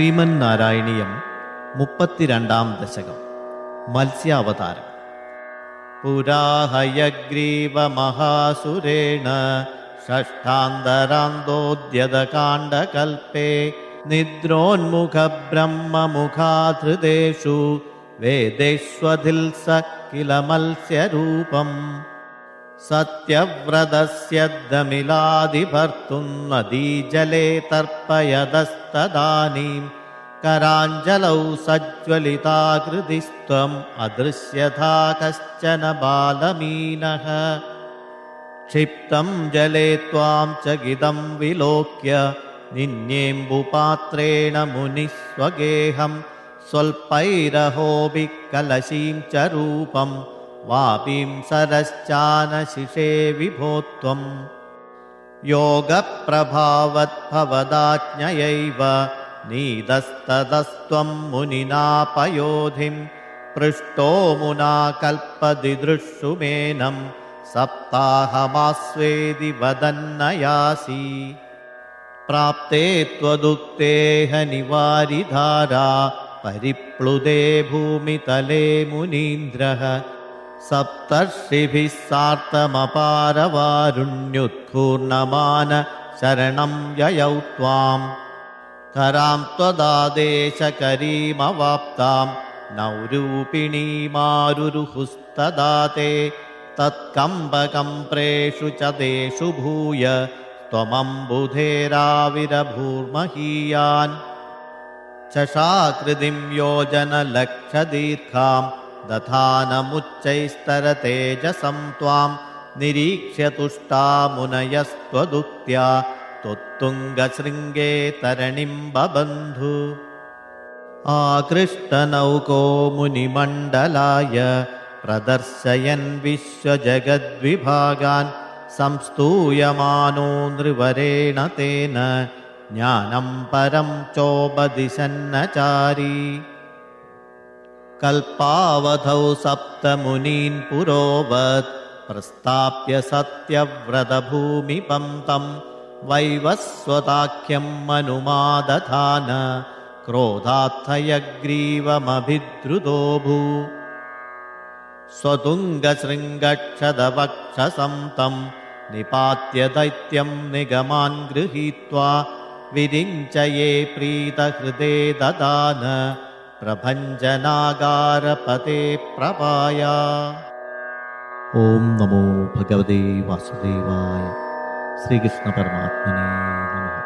ശ്രീമന്നാരായണീയം 32-ാം ദശകം. മത്സ്യാവതാരം. പുരാഹയഗ്രീവമഹാസുരേണ ഷഷ്ഠാന്തരാന്തോദ്യതകാണ്ഡകൽപ്പേ നിദ്രോന്മുഖബ്രഹ്മമുഖാധൃതേഷു വേദേഷ്വധിൽസ കില മത്സ്യരൂപം സത്യവ്രതസ്യ ദമിലാദിഭർത്തും നദീജലേ തർപ്പയതസ്തദാനീം കരാഞ്ജലൗ സജ്വലിതാകൃതിസ്ത്വം അദൃശ്യഥാ കശ്ചന ബാലമീനഃ ക്ഷിപ്തം ജലേ ത്വാം ചകിതം വിലോക്യ നിന്യേംബുപാത്രേണ മുനിസ്വഗേഹം സ്വൽപൈരഹോബി കലശീം ച രൂപം വാപീം സരശ്ചാനശിഷേ വിഭോത്വം യോഗപ്രഭാവദ്ഭവദാജ്ഞയൈവ നീതസ്തതസ്ത്വം മുനിനാപയോധിം പൃഷ്ടോ മുനാ കൽപ്പദിദൃക്ഷുമേനം സപ്താഹമാസ്വേതി വദന്നയാസി പ്രാപ്തേ ത്വദുക്തേഹ നിവാരിധാരാ പരിപ്ലുതേ ഭൂമിതലേ മുനീന്ദ്രഃ സപ്തർഷിഭിः സാർത്തമപാരവാരുണ്യുത്കൂർണമാന ശരണം യയൗ ത്വാം കരാം ത്വദാദേശകരീമവാപ്താം നൗരൂപിണീമാരുരുഹുസ്തദാതേ തത്കമ്പകംപ്രേഷു ച ദേശു ഭൂയ ത്വമംബുധേരാവിരഭൂർമഹീയാൻ ചഷാകൃതിം യോജനലക്ഷദീർഘാം ദധാനമുಚ್ಚൈസ്തരതേജസം ത്വാം നിരീക്ഷ്യ തുഷ്ടാ മുനയസ്ത്വദുക്ത്യാ ത്വത്തുംഗശൃംഗേ തരണിം ബബന്ധു ആകൃഷ്ടനൗകോ മുനിമണ്ഡലായ പ്രദർശയൻ വിശ്വജഗദ്വിഭാഗാൻ സംസ്തൂയമാനോ നൃവരേണ തേന ജ്ഞാനം പരം ചോപദിശന്നചാരി കൽപ്പാവധൗ സപ്തമുനീൻ പുരോവത് പ്രസ്ഥാപ്യ സത്യവ്രതഭൂമിപം തം വൈവസ്വതാഖ്യം മനുമാദധാന ക്രോധാത്ഥയഗ്രീവമഭിദ്രുതോഭൂ സ്വതുംഗശൃംഗക്ഷതവക്ഷസം തം നിപാത്യ ദൈത്യം നിഗമാൻ ഗൃഹീത്വാ വിരിഞ്ചയേ പ്രീതഹൃദേ ദദാന പ്രഭഞ്ജനാകാരപതേ പ്രപായ. ഓം നമോ ഭഗവതേ വാസുദേവായ. ശ്രീകൃഷ്ണ പരമാത്മനേ നമഃ.